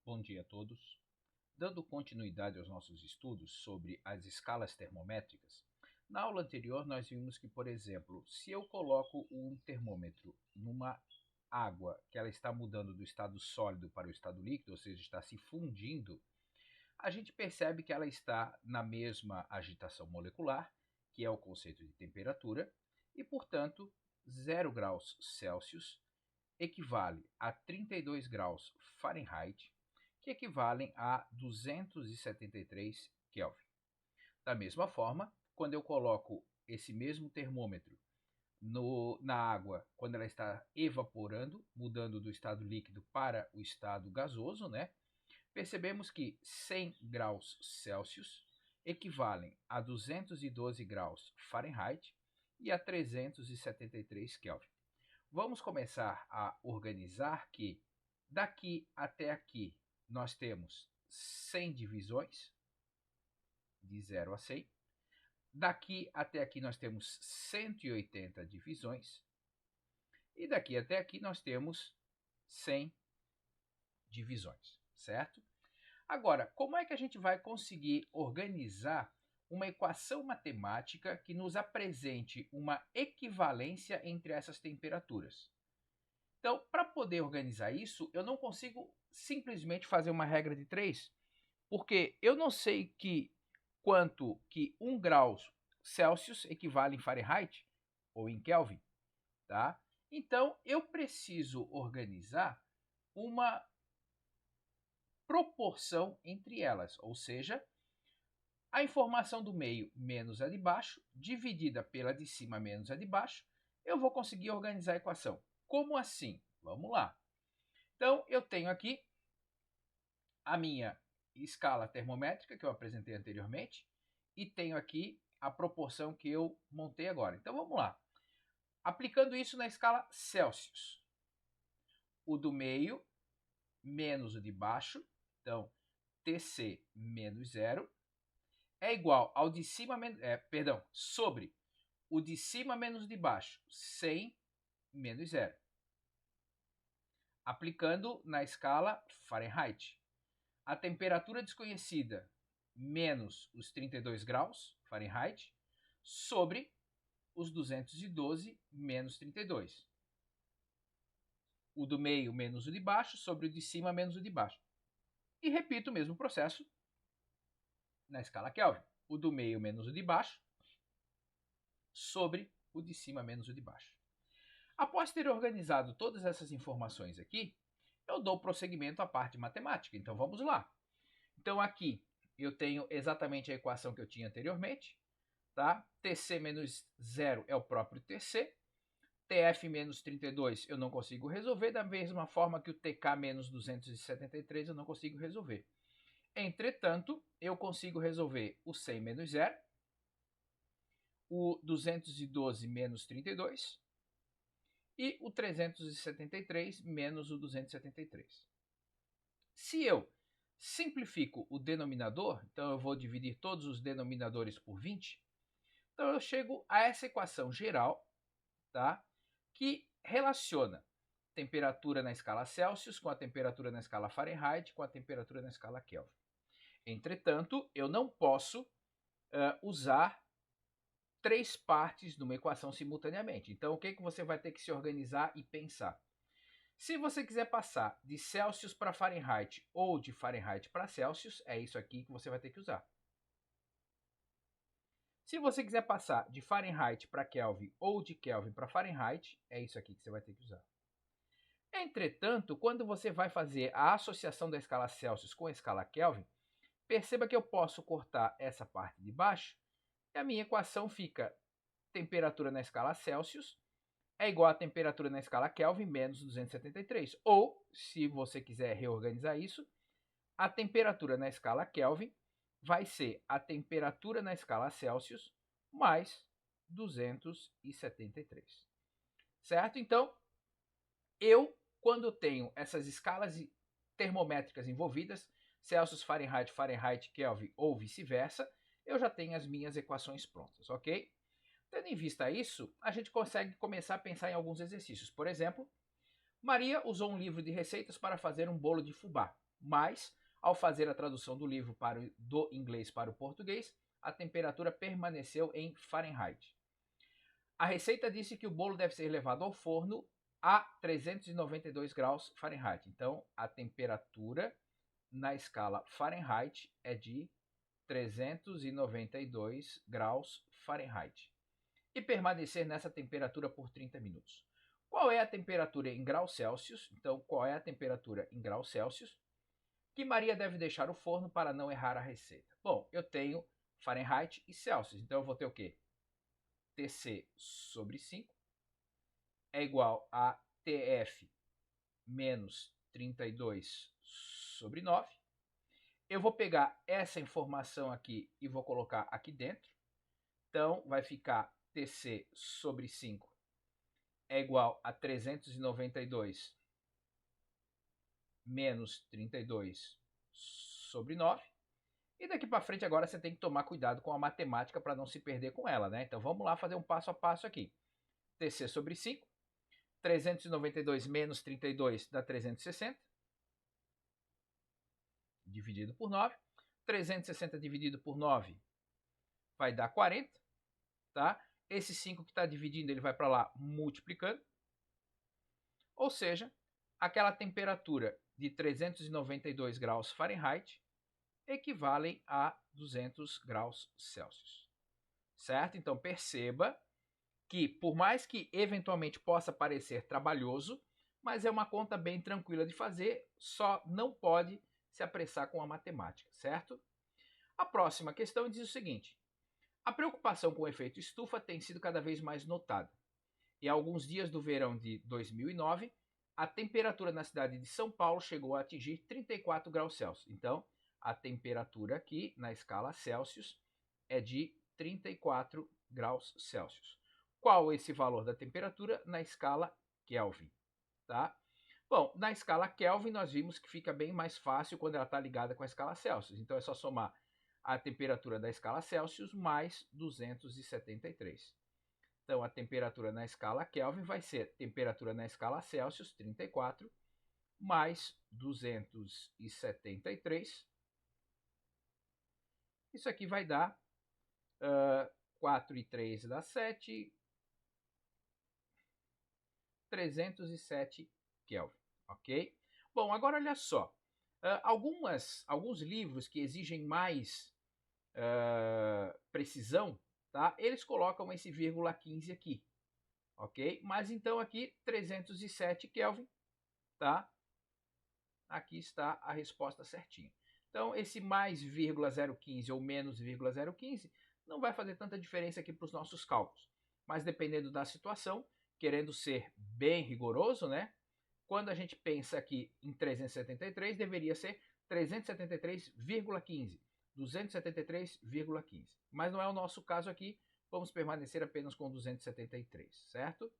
Bom dia a todos. Dando continuidade aos nossos estudos sobre as escalas termométricas, na aula anterior nós vimos que, por exemplo, se eu coloco um termômetro numa água que ela está mudando do estado sólido para o estado líquido, ou seja, está se fundindo, a gente percebe que ela está na mesma agitação molecular, que é o conceito de temperatura, e, portanto, 0 graus Celsius equivale a 32 graus Fahrenheit, que equivalem a 273 Kelvin. Da mesma forma, quando eu coloco esse mesmo termômetro na água, quando ela está evaporando, mudando do estado líquido para o estado gasoso, percebemos que 100 graus Celsius equivalem a 212 graus Fahrenheit e a 373 Kelvin. Vamos começar a organizar que daqui até aqui nós temos 100 divisões, de 0 a 100. Daqui até aqui nós temos 180 divisões. E daqui até aqui nós temos 100 divisões, certo? Agora, como é que a gente vai conseguir organizar uma equação matemática que nos apresente uma equivalência entre essas temperaturas? Então, para poder organizar isso, eu não consigo simplesmente fazer uma regra de 3, porque eu não sei quanto que 1 grau Celsius equivale em Fahrenheit ou em Kelvin, tá? Então, eu preciso organizar uma proporção entre elas, ou seja, a informação do meio menos a de baixo, dividida pela de cima menos a de baixo, eu vou conseguir organizar a equação. Como assim? Vamos lá. Então, eu tenho aqui a minha escala termométrica, que eu apresentei anteriormente, e tenho aqui a proporção que eu montei agora. Então, vamos lá. Aplicando isso na escala Celsius. O do meio menos o de baixo, então, Tc menos 0, é igual ao de cima menos... sobre o de cima menos o de baixo, 100 menos 0. Aplicando na escala Fahrenheit. A temperatura desconhecida menos os 32 graus Fahrenheit sobre os 212 menos 32. O do meio menos o de baixo sobre o de cima menos o de baixo. E repito o mesmo processo na escala Kelvin. O do meio menos o de baixo sobre o de cima menos o de baixo. Após ter organizado todas essas informações aqui, eu dou prosseguimento à parte matemática. Então vamos lá. Então aqui eu tenho exatamente a equação que eu tinha anteriormente. Tá? Tc menos 0 é o próprio Tc. Tf menos 32 eu não consigo resolver, da mesma forma que o Tk menos 273 eu não consigo resolver. Entretanto, eu consigo resolver o 100 menos 0, o 212 menos 32 e o 373 menos o 273. Se eu simplifico o denominador, então eu vou dividir todos os denominadores por 20, então eu chego a essa equação geral, tá? Que relaciona temperatura na escala Celsius com a temperatura na escala Fahrenheit com a temperatura na escala Kelvin. Entretanto, eu não posso usar 3 partes de uma equação simultaneamente. Então, o que você vai ter que se organizar e pensar? Se você quiser passar de Celsius para Fahrenheit ou de Fahrenheit para Celsius, é isso aqui que você vai ter que usar. Se você quiser passar de Fahrenheit para Kelvin ou de Kelvin para Fahrenheit, é isso aqui que você vai ter que usar. Entretanto, quando você vai fazer a associação da escala Celsius com a escala Kelvin, perceba que eu posso cortar essa parte de baixo e a minha equação fica temperatura na escala Celsius é igual a temperatura na escala Kelvin menos 273. Ou, se você quiser reorganizar isso, a temperatura na escala Kelvin vai ser a temperatura na escala Celsius mais 273. Certo? Então, quando tenho essas escalas termométricas envolvidas, Celsius, Fahrenheit, Fahrenheit, Kelvin ou vice-versa, eu já tenho as minhas equações prontas, ok? Tendo em vista isso, a gente consegue começar a pensar em alguns exercícios. Por exemplo, Maria usou um livro de receitas para fazer um bolo de fubá. mas, ao fazer a tradução do livro do inglês para o português, a temperatura permaneceu em Fahrenheit. A receita disse que o bolo deve ser levado ao forno a 392 graus Fahrenheit. Então, a temperatura na escala Fahrenheit é de 392 graus Fahrenheit. E permanecer nessa temperatura por 30 minutos. Qual é a temperatura em graus Celsius? Então, qual é a temperatura em graus Celsius que Maria deve deixar o forno para não errar a receita? Bom, eu tenho Fahrenheit e Celsius. Então, eu vou ter o quê? TC sobre 5 é igual a TF menos 32 sobre 9. Eu vou pegar essa informação aqui e vou colocar aqui dentro. Então, vai ficar TC sobre 5 é igual a 392 menos 32 sobre 9. E daqui para frente agora você tem que tomar cuidado com a matemática para não se perder com ela, né? Então vamos lá fazer um passo a passo aqui. TC sobre 5, 392 menos 32 dá 360, dividido por 9. 360 dividido por 9 vai dar 40, tá? Esse 5 que está dividindo, ele vai para lá multiplicando. Ou seja, aquela temperatura de 392 graus Fahrenheit equivalem a 200 graus Celsius. Certo? Então perceba que, por mais que eventualmente possa parecer trabalhoso, mas é uma conta bem tranquila de fazer, só não pode se apressar com a matemática, certo? A próxima questão diz o seguinte: a preocupação com o efeito estufa tem sido cada vez mais notada. E alguns dias do verão de 2009, a temperatura na cidade de São Paulo chegou a atingir 34 graus Celsius. Então, a temperatura aqui na escala Celsius é de 34 graus Celsius. Qual esse valor da temperatura na escala Kelvin? Tá? Bom, na escala Kelvin nós vimos que fica bem mais fácil quando ela está ligada com a escala Celsius. Então é só somar a temperatura da escala Celsius mais 273. Então a temperatura na escala Kelvin vai ser temperatura na escala Celsius, 34, mais 273. Isso aqui vai dar 4 e 3 dá 7, 307 Kelvin, ok? Bom, agora olha só. Alguns livros que exigem mais precisão, tá? Eles colocam esse vírgula 15 aqui, ok? Mas então aqui 307 Kelvin, tá? Aqui está a resposta certinha. Então esse mais vírgula 015 ou menos vírgula 015 não vai fazer tanta diferença aqui para os nossos cálculos. Mas dependendo da situação, querendo ser bem rigoroso, né? Quando a gente pensa aqui em 373, deveria ser 373,15. 273,15. Mas não é o nosso caso aqui, vamos permanecer apenas com 273, certo?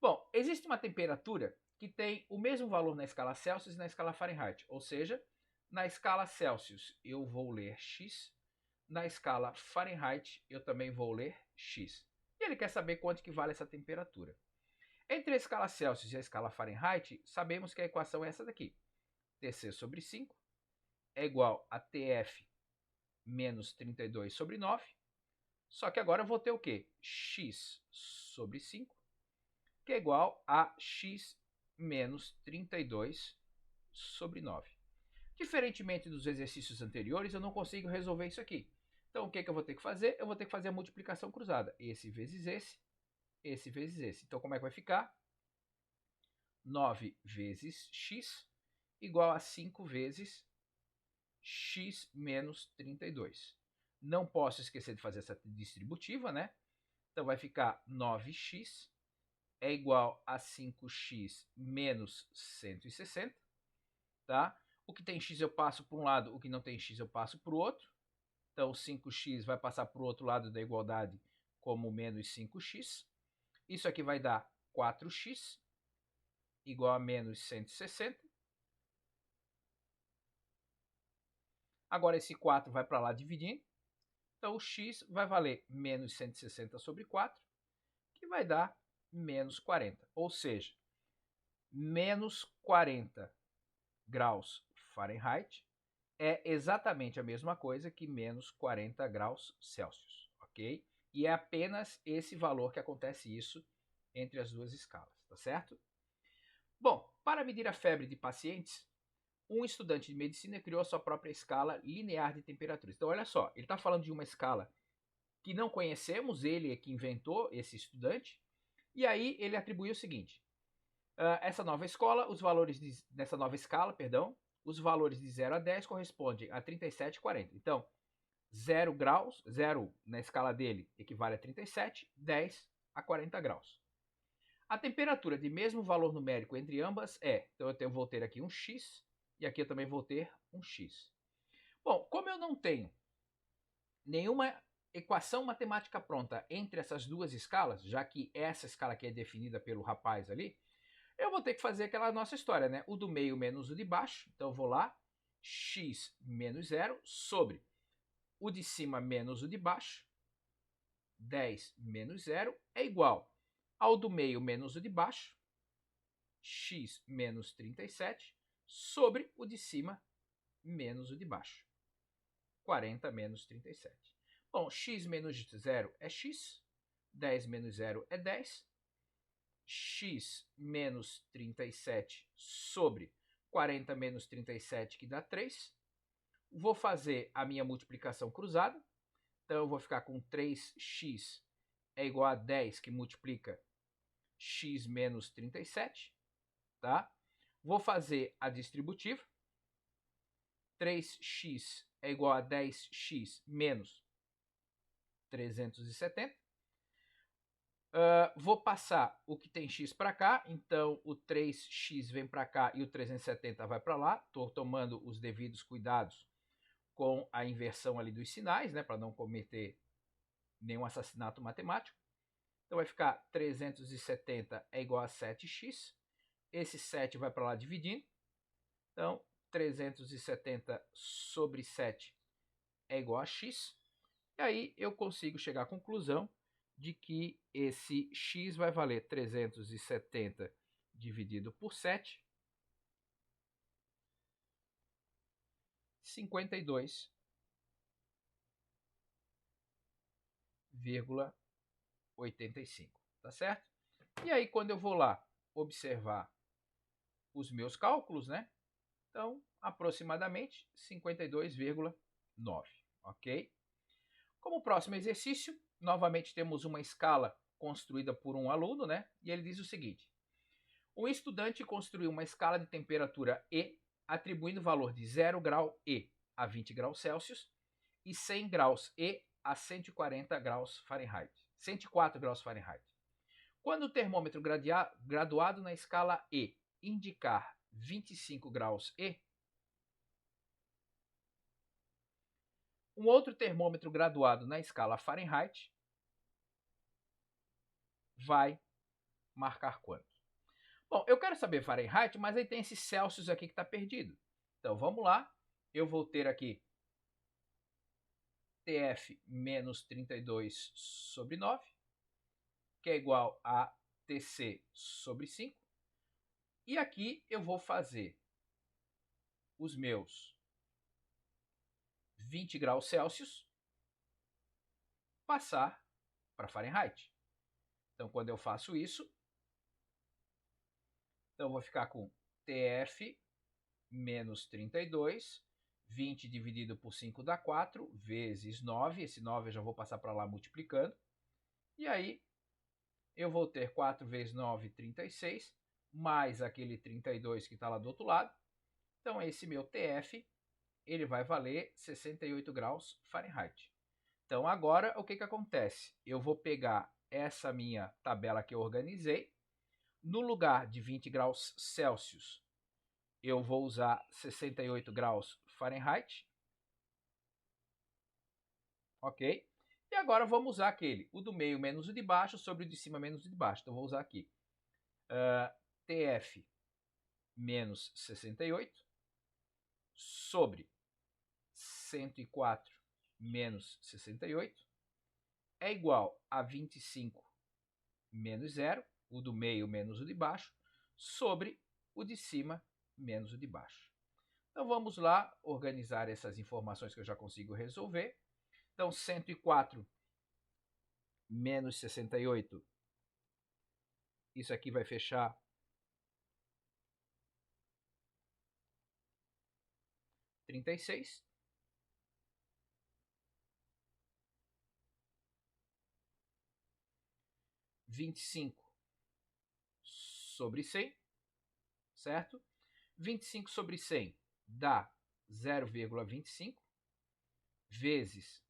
Bom, existe uma temperatura que tem o mesmo valor na escala Celsius e na escala Fahrenheit, ou seja, na escala Celsius eu vou ler x, na escala Fahrenheit eu também vou ler x. E ele quer saber quanto que vale essa temperatura. Entre a escala Celsius e a escala Fahrenheit, sabemos que a equação é essa daqui. TC sobre 5 é igual a TF menos 32 sobre 9. Só que agora eu vou ter o quê? X sobre 5, que é igual a x menos 32 sobre 9. Diferentemente dos exercícios anteriores, eu não consigo resolver isso aqui. Então, o que eu vou ter que fazer? Eu vou ter que fazer a multiplicação cruzada. Esse vezes esse vezes esse. Então, como é que vai ficar? 9 vezes x igual a 5 vezes x menos 32. Não posso esquecer de fazer essa distributiva, né? Então vai ficar 9x é igual a 5x menos 160, tá? O que tem x eu passo para um lado, o que não tem x eu passo para o outro. Então 5x vai passar para o outro lado da igualdade como menos 5x. Isso aqui vai dar 4x igual a menos 160. Agora esse 4 vai para lá dividindo. Então o x vai valer menos 160 sobre 4, que vai dar menos 40. Ou seja, menos 40 graus Fahrenheit é exatamente a mesma coisa que menos 40 graus Celsius, ok? E é apenas esse valor que acontece isso entre as duas escalas, tá certo? Bom, para medir a febre de pacientes, um estudante de medicina criou a sua própria escala linear de temperaturas. Então, olha só, ele está falando de uma escala que não conhecemos, ele é que inventou, esse estudante, e aí ele atribuiu o seguinte: essa nova escala, nessa nova escala, perdão, os valores de 0 a 10 correspondem a 37 e 40. Então, 0 graus, 0 na escala dele equivale a 37, 10 a 40 graus. A temperatura de mesmo valor numérico entre ambas é, então vou ter aqui um x e aqui eu também vou ter um x. Bom, como eu não tenho nenhuma equação matemática pronta entre essas duas escalas, já que essa escala aqui é definida pelo rapaz ali, eu vou ter que fazer aquela nossa história, né? O do meio menos o de baixo. Então eu vou lá, x menos 0 sobre o de cima menos o de baixo, 10 menos 0, é igual ao do meio menos o de baixo, x menos 37, sobre o de cima menos o de baixo, 40 menos 37. Bom, x menos 0 é x, 10 menos 0 é 10, x menos 37 sobre 40 menos 37, que dá 3. Vou fazer a minha multiplicação cruzada. Então, eu vou ficar com 3x é igual a 10, que multiplica x menos 37. Tá? Vou fazer a distributiva. 3x é igual a 10x menos 370. Vou passar o que tem x para cá, então o 3x vem para cá e o 370 vai para lá. Estou tomando os devidos cuidados com a inversão ali dos sinais, né, para não cometer nenhum assassinato matemático. Então vai ficar 370 é igual a 7x. Esse 7 vai para lá dividindo. Então 370 sobre 7 é igual a x. E aí eu consigo chegar à conclusão de que esse x vai valer 370 dividido por 7, 52,85, tá certo? E aí quando eu vou lá observar os meus cálculos, né? Então, aproximadamente 52,9, ok? Como próximo exercício, novamente temos uma escala construída por um aluno, né? E ele diz o seguinte: um estudante construiu uma escala de temperatura E, atribuindo o valor de 0 grau E a 20 graus Celsius e 100 graus E a 140 graus Fahrenheit. 104 graus Fahrenheit. Quando o termômetro graduado na escala E indicar 25 graus E, um outro termômetro graduado na escala Fahrenheit vai marcar quanto? Bom, eu quero saber Fahrenheit, mas aí tem esse Celsius aqui que está perdido. Então vamos lá, eu vou ter aqui TF menos 32 sobre 9, que é igual a TC sobre 5. E aqui eu vou fazer os meus 20 graus Celsius passar para Fahrenheit. Então, quando eu faço isso, então eu vou ficar com TF menos 32, 20 dividido por 5 dá 4, vezes 9. Esse 9 eu já vou passar para lá multiplicando. E aí, eu vou ter 4 vezes 9, 36, mais aquele 32 que está lá do outro lado. Então, esse meu TF, ele vai valer 68 graus Fahrenheit. Então, agora, o que acontece? Eu vou pegar essa minha tabela que eu organizei. No lugar de 20 graus Celsius, eu vou usar 68 graus Fahrenheit. Ok? E agora vamos usar aquele, o do meio menos o de baixo sobre o de cima menos o de baixo. Então, vou usar aqui TF menos 68 sobre 104 menos 68 é igual a 25 menos 0, o do meio menos o de baixo, sobre o de cima menos o de baixo. Então vamos lá organizar essas informações que eu já consigo resolver. Então 104 menos 68, isso aqui vai fechar 36. 25 sobre 100, certo? 25 sobre 100 dá 0,25 vezes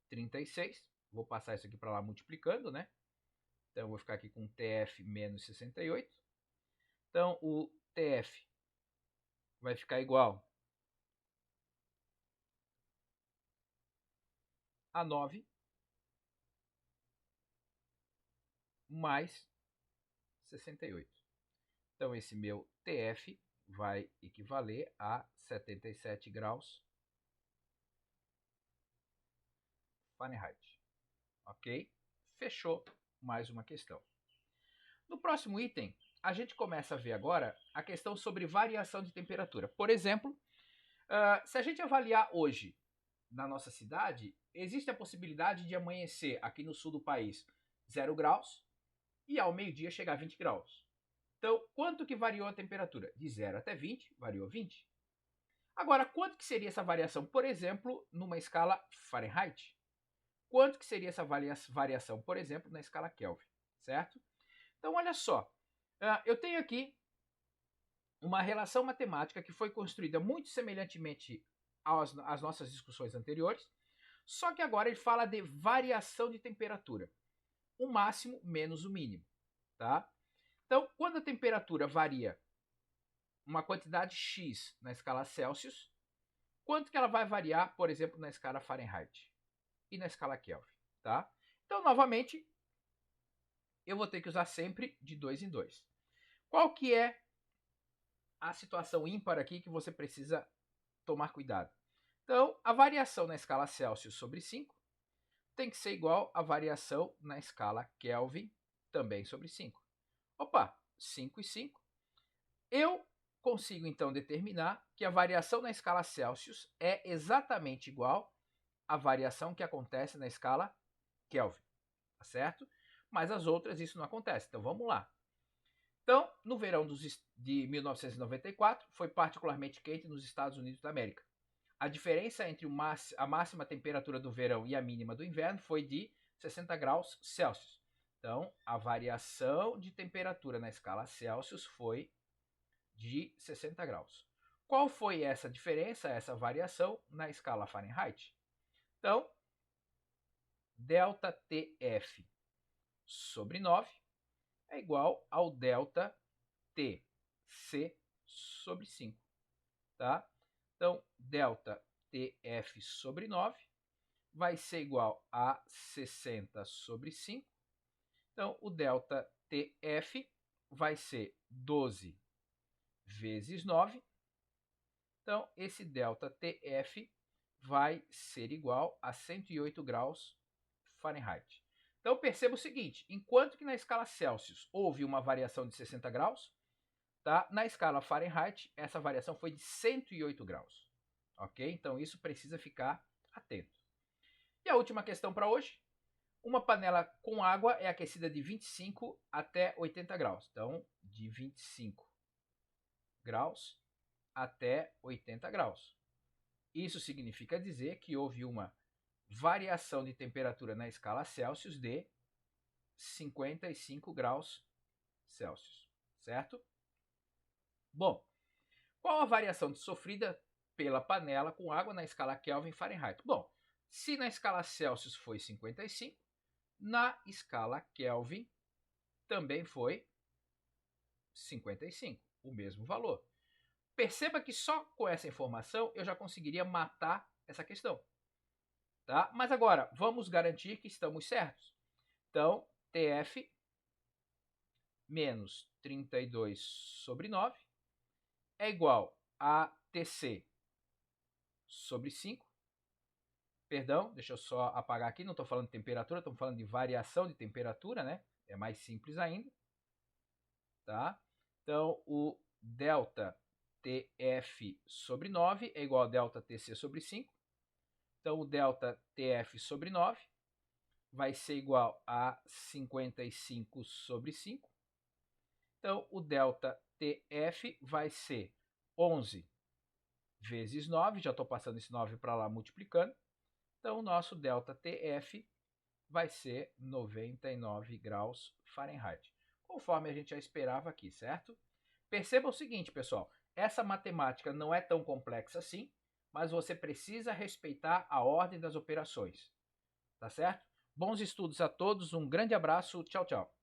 36. Vou passar isso aqui para lá multiplicando, né? Então, eu vou ficar aqui com TF menos 68. Então, o TF vai ficar igual a 9 mais 68. Então, esse meu TF vai equivaler a 77 graus Fahrenheit. Ok? Fechou mais uma questão. No próximo item, a gente começa a ver agora a questão sobre variação de temperatura. Por exemplo, se a gente avaliar hoje na nossa cidade, existe a possibilidade de amanhecer aqui no sul do país 0 graus e ao meio-dia chegar a 20 graus. Então, quanto que variou a temperatura? De 0 até 20, variou 20. Agora, quanto que seria essa variação, por exemplo, numa escala Fahrenheit? Quanto que seria essa variação, por exemplo, na escala Kelvin, certo? Então, olha só, eu tenho aqui uma relação matemática que foi construída muito semelhantemente às nossas discussões anteriores, só que agora ele fala de variação de temperatura, o máximo menos o mínimo, tá? Então, quando a temperatura varia uma quantidade x na escala Celsius, quanto que ela vai variar, por exemplo, na escala Fahrenheit e na escala Kelvin, tá? Então, novamente, eu vou ter que usar sempre de 2 em 2. Qual que é a situação ímpar aqui que você precisa tomar cuidado? Então, a variação na escala Celsius sobre 5 tem que ser igual à variação na escala Kelvin também sobre 5. Opa, 5 e 5. Eu consigo então determinar que a variação na escala Celsius é exatamente igual à variação que acontece na escala Kelvin, tá certo? Mas as outras isso não acontece. Então vamos lá. Então, no verão de 1994, foi particularmente quente nos Estados Unidos da América. A diferença entre a máxima temperatura do verão e a mínima do inverno foi de 60 graus Celsius. Então, a variação de temperatura na escala Celsius foi de 60 graus. Qual foi essa diferença, essa variação na escala Fahrenheit? Então, ΔTF sobre 9 é igual ao ΔTC sobre 5, tá? Então, ΔTF sobre 9 vai ser igual a 60 sobre 5. Então, o ΔTF vai ser 12 vezes 9. Então, esse ΔTF vai ser igual a 108 graus Fahrenheit. Então, perceba o seguinte, enquanto que na escala Celsius houve uma variação de 60 graus, tá? Na escala Fahrenheit, essa variação foi de 108 graus. Ok? Então, isso precisa ficar atento. E a última questão para hoje. Uma panela com água é aquecida de 25 até 80 graus. Então, de 25 graus até 80 graus. Isso significa dizer que houve uma variação de temperatura na escala Celsius de 55 graus Celsius, certo? Bom, qual a variação sofrida pela panela com água na escala Kelvin Fahrenheit? Bom, se na escala Celsius foi 55, na escala Kelvin também foi 55, o mesmo valor. Perceba que só com essa informação eu já conseguiria matar essa questão. Tá? Mas agora, vamos garantir que estamos certos. Então, TF menos 32 sobre 9 é igual a TC sobre 5. Perdão, deixa eu só apagar aqui, não estou falando de temperatura, estamos falando de variação de temperatura, né? É mais simples ainda. Tá? Então, o delta TF sobre 9 é igual a delta TC sobre 5. Então, o delta TF sobre 9 vai ser igual a 55 sobre 5. Então, o delta TF vai ser 11 vezes 9, já estou passando esse 9 para lá multiplicando. Então, o nosso delta TF vai ser 99 graus Fahrenheit, conforme a gente já esperava aqui, certo? Perceba o seguinte, pessoal, essa matemática não é tão complexa assim, mas você precisa respeitar a ordem das operações, tá certo? Bons estudos a todos, um grande abraço, tchau, tchau.